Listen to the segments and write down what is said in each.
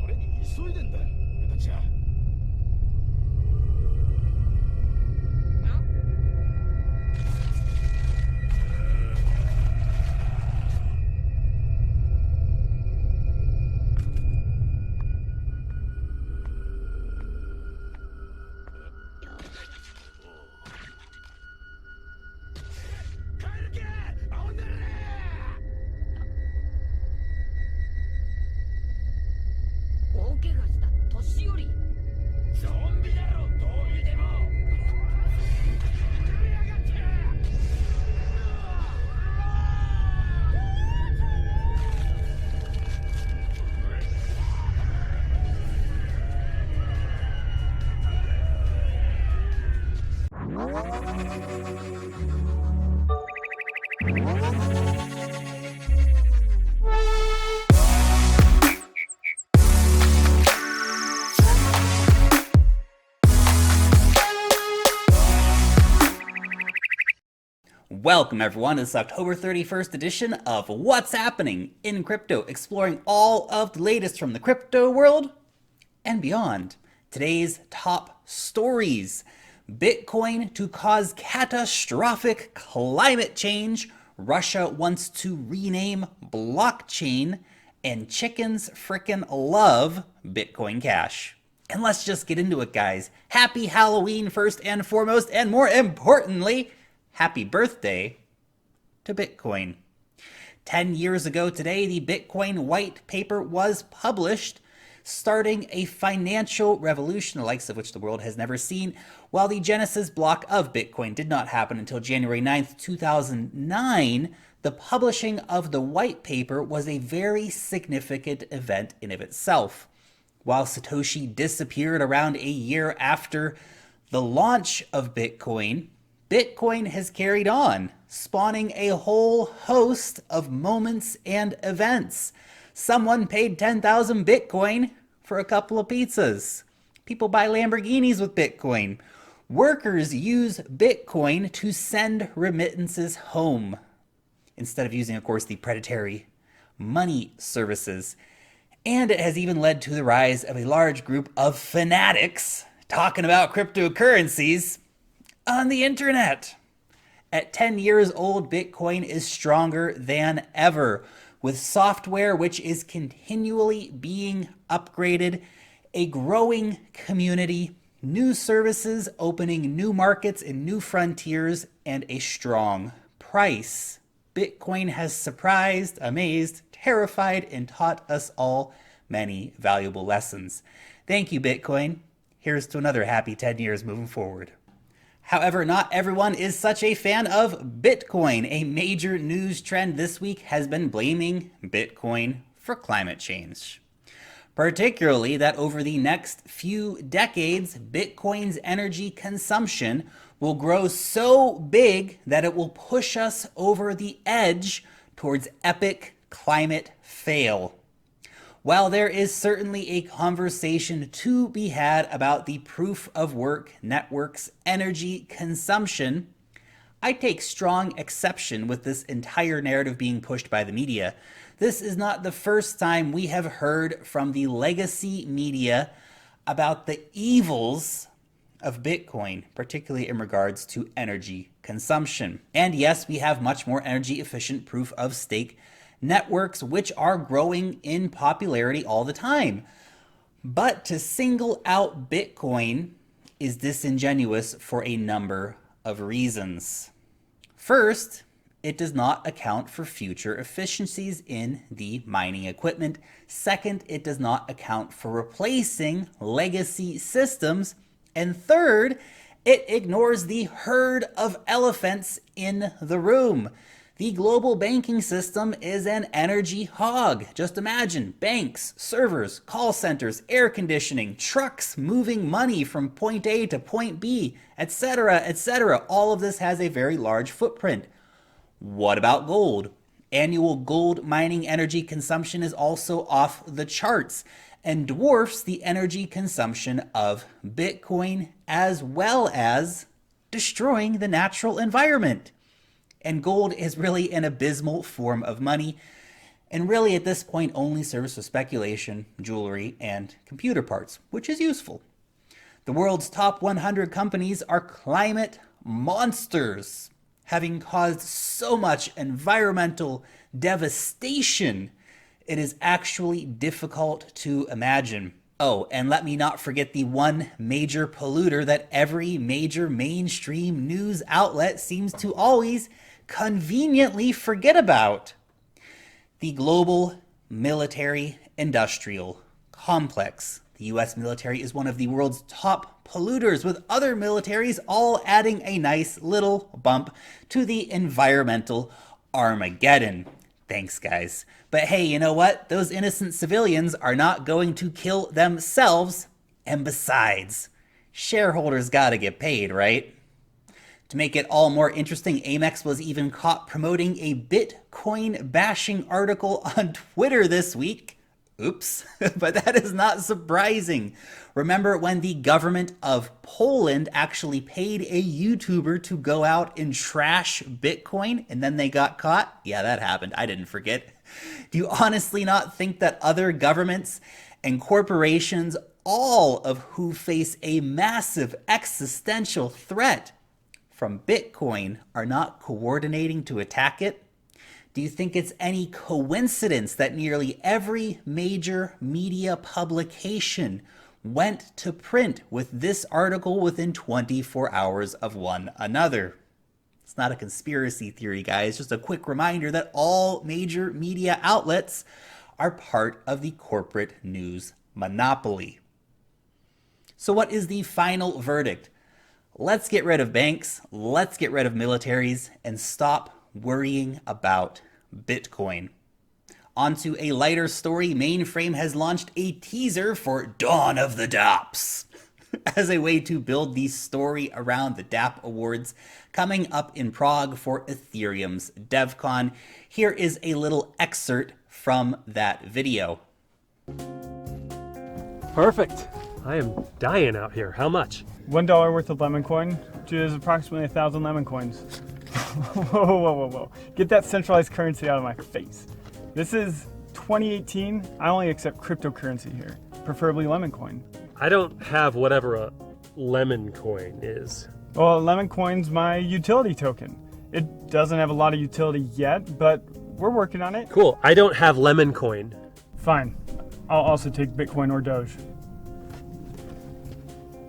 それに急いでんだよ、俺たちは。大怪我した年寄り。ゾンビだろ、どう見ても。やめやがって。Welcome everyone to this October 31st edition of What's Happening in Crypto, exploring all of the latest from the crypto world and beyond. Today's top stories: Bitcoin to cause catastrophic climate change, Russia wants to rename blockchain, and chickens frickin' love Bitcoin Cash. And let's just get into it, guys. Happy Halloween first and foremost, and more importantly, happy birthday to Bitcoin. 10 years ago today, the Bitcoin white paper was published, starting a financial revolution, the likes of which the world has never seen. While the genesis block of Bitcoin did not happen until January 9th, 2009, the publishing of the white paper was a very significant event in of itself. While Satoshi disappeared around a year after the launch of Bitcoin, Bitcoin has carried on, spawning a whole host of moments and events. Someone paid 10,000 Bitcoin for a couple of pizzas. People buy Lamborghinis with Bitcoin. Workers use Bitcoin to send remittances home, instead of using, of course, the predatory money services. And it has even led to the rise of a large group of fanatics talking about cryptocurrencies on the internet. At 10 years old, Bitcoin is stronger than ever, with software which is continually being upgraded, a growing community, new services opening new markets and new frontiers, and a strong price. Bitcoin has surprised, amazed, terrified, and taught us all many valuable lessons. Thank you, Bitcoin. Here's to another happy 10 years moving forward. However, not everyone is such a fan of Bitcoin. A major news trend this week has been blaming Bitcoin for climate change. Particularly that over the next few decades, Bitcoin's energy consumption will grow so big that it will push us over the edge towards epic climate fail. While there is certainly a conversation to be had about the proof of work network's energy consumption, I take strong exception with this entire narrative being pushed by the media. This is not the first time we have heard from the legacy media about the evils of Bitcoin, particularly in regards to energy consumption. And yes, we have much more energy efficient proof of stake networks, which are growing in popularity all the time. But to single out Bitcoin is disingenuous for a number of reasons. First, it does not account for future efficiencies in the mining equipment. Second, it does not account for replacing legacy systems. And third, it ignores the herd of elephants in the room. The global banking system is an energy hog. Just imagine banks, servers, call centers, air conditioning, trucks moving money from point A to point B, etc., etc. All of this has a very large footprint. What about gold? Annual gold mining energy consumption is also off the charts and dwarfs the energy consumption of Bitcoin, as well as destroying the natural environment. And gold is really an abysmal form of money. and really at this point only serves for speculation, jewelry, and computer parts, which is useful. The world's top 100 companies are climate monsters, having caused so much environmental devastation, it is actually difficult to imagine. Oh, and let me not forget the one major polluter that every major mainstream news outlet seems to always conveniently forget about. The global military industrial complex. The US military is one of the world's top polluters, with other militaries all adding a nice little bump to the environmental Armageddon. Thanks, guys. But hey, you know what? Those innocent civilians are not going to kill themselves. And besides, shareholders gotta get paid, right? To make it all more interesting, Amex was even caught promoting a Bitcoin bashing article on Twitter this week. Oops, but that is not surprising. Remember when the government of Poland actually paid a YouTuber to go out and trash Bitcoin and then they got caught? Yeah, that happened. I didn't forget. Do you honestly not think that other governments and corporations, all of who face a massive existential threat from Bitcoin, are not coordinating to attack it? Do you think it's any coincidence that nearly every major media publication went to print with this article within 24 hours of one another? It's not a conspiracy theory, guys. Just a quick reminder that all major media outlets are part of the corporate news monopoly. So what is the final verdict? Let's get rid of banks, let's get rid of militaries, and stop worrying about Bitcoin. Onto a lighter story, Mainframe has launched a teaser for Dawn of the Dapps as a way to build the story around the dapp awards coming up in Prague for Ethereum's DevCon. Here is a little excerpt from that video. Perfect. I am dying out here. How much? $1 worth of lemon coin, which is approximately 1,000 lemon coins. Whoa. Get that centralized currency out of my face. This is 2018. I only accept cryptocurrency here, preferably lemon coin. I don't have whatever a lemon coin is. Well, lemon coin's my utility token. It doesn't have a lot of utility yet, but we're working on it. Cool. I don't have lemon coin. Fine. I'll also take Bitcoin or Doge.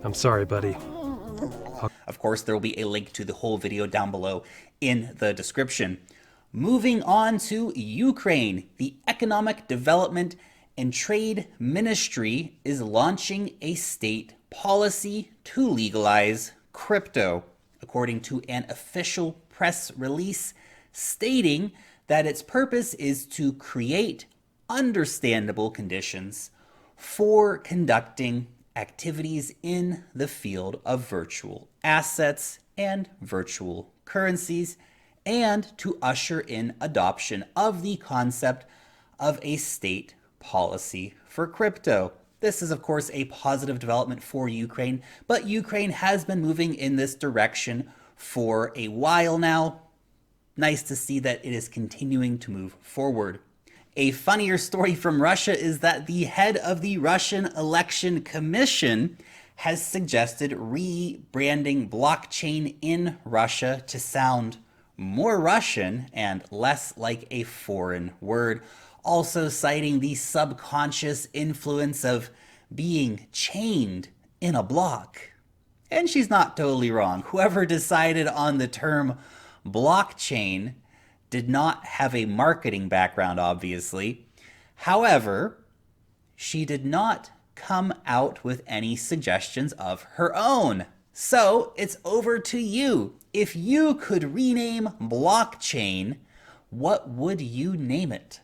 I'm sorry, buddy. Of course, there will be a link to the whole video down below in the description. Moving on to Ukraine, the Economic Development and Trade Ministry is launching a state policy to legalize crypto, according to an official press release stating that its purpose is to create understandable conditions for conducting activities in the field of virtual assets and virtual currencies, and to usher in adoption of the concept of a state policy for crypto. This is, of course, a positive development for Ukraine, but Ukraine has been moving in this direction for a while now. Nice to see that it is continuing to move forward. A funnier story from Russia is that the head of the Russian Election Commission has suggested rebranding blockchain in Russia to sound more Russian and less like a foreign word, also citing the subconscious influence of being chained in a block. And she's not totally wrong. Whoever decided on the term blockchain did not have a marketing background, obviously. However, she did not come out with any suggestions of her own. So it's over to you. If you could rename blockchain, what would you name it?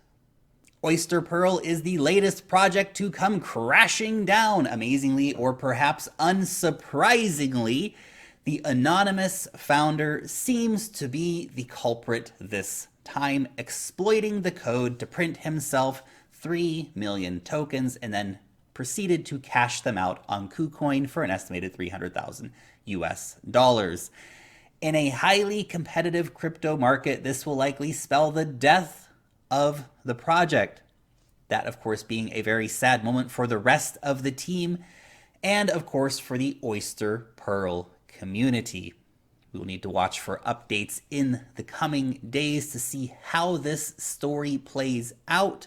Oyster Pearl is the latest project to come crashing down. Amazingly, or perhaps unsurprisingly, the anonymous founder seems to be the culprit this time, exploiting the code to print himself 3 million tokens and then proceeded to cash them out on KuCoin for an estimated $300,000 US. In a highly competitive crypto market, this will likely spell the death of the project. That, of course, being a very sad moment for the rest of the team and, of course, for the Oyster Pearl community. We will need to watch for updates in the coming days to see how this story plays out.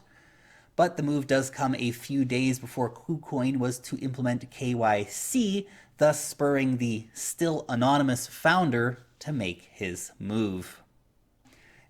But the move does come a few days before KuCoin was to implement KYC, thus spurring the still anonymous founder to make his move.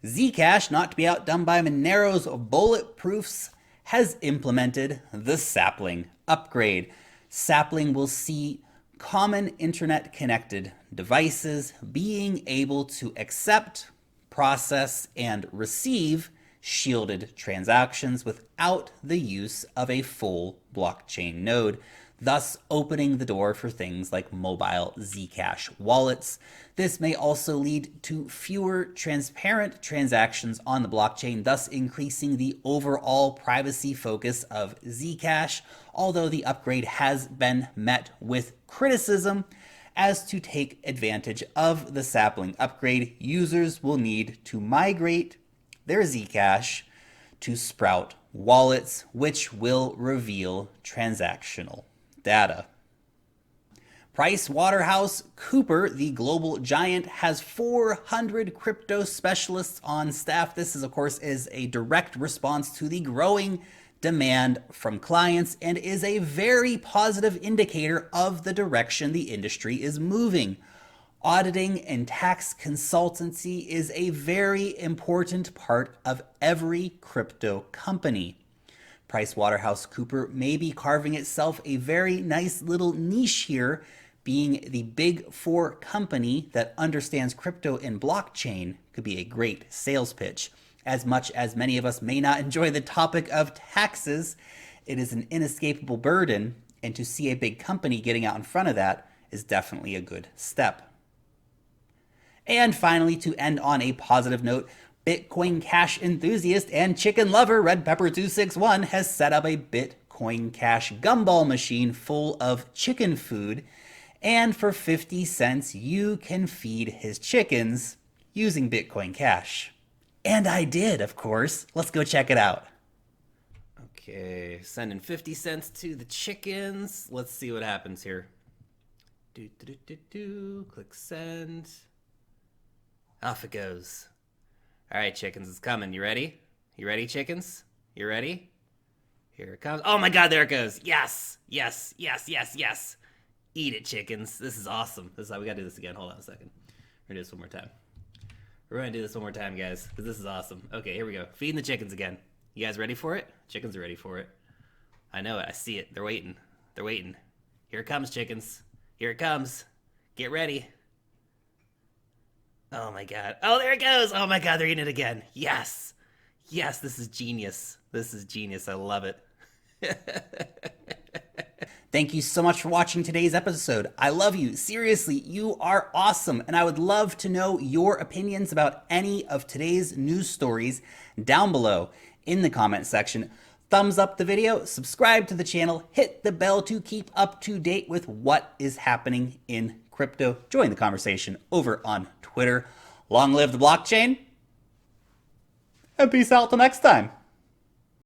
Zcash, not to be outdone by Monero's bulletproofs, has implemented the Sapling upgrade. Sapling will see common internet-connected devices being able to accept, process, and receive shielded transactions without the use of a full blockchain node, thus opening the door for things like mobile Zcash wallets. This may also lead to fewer transparent transactions on the blockchain, thus increasing the overall privacy focus of Zcash, although the upgrade has been met with criticism. As to take advantage of the Sapling upgrade, users will need to migrate their Zcash to Sprout wallets, which will reveal transactional data. PricewaterhouseCoopers, the global giant, has 400 crypto specialists on staff. This is, of course, a direct response to the growing demand from clients and is a very positive indicator of the direction the industry is moving. Auditing and tax consultancy is a very important part of every crypto company. PricewaterhouseCoopers may be carving itself a very nice little niche here, being the big four company that understands crypto and blockchain could be a great sales pitch. As much as many of us may not enjoy the topic of taxes, it is an inescapable burden, and to see a big company getting out in front of that is definitely a good step. And finally, to end on a positive note, Bitcoin Cash enthusiast and chicken lover Red Pepper 261 has set up a Bitcoin Cash gumball machine full of chicken food, and for 50 cents you can feed his chickens using Bitcoin Cash. And I did, of course. Let's go check it out. Okay, sending 50 cents to the chickens. Let's see what happens here. Click send. Off it goes. All right, chickens, it's coming. You ready? You ready, chickens? You ready? Here it comes. Oh my God, there it goes. Yes, yes, yes, yes, yes. Eat it, chickens. This is awesome. This is how we gotta do this again. Hold on a second. We're gonna do this one more time. We're gonna do this one more time, guys, because this is awesome. Okay, here we go. Feeding the chickens again. You guys ready for it? Chickens are ready for it. I know it. I see it. They're waiting. They're waiting. Here it comes, chickens. Here it comes. Get ready. Oh my God. Oh, there it goes. Oh my God, they're eating it again. Yes. Yes, this is genius. This is genius. I love it. Thank you so much for watching today's episode. I love you. Seriously, you are awesome. And I would love to know your opinions about any of today's news stories down below in the comment section. Thumbs up the video, subscribe to the channel, hit the bell to keep up to date with what is happening in crypto. Join the conversation over on Twitter. Long live the blockchain, and peace out till next time.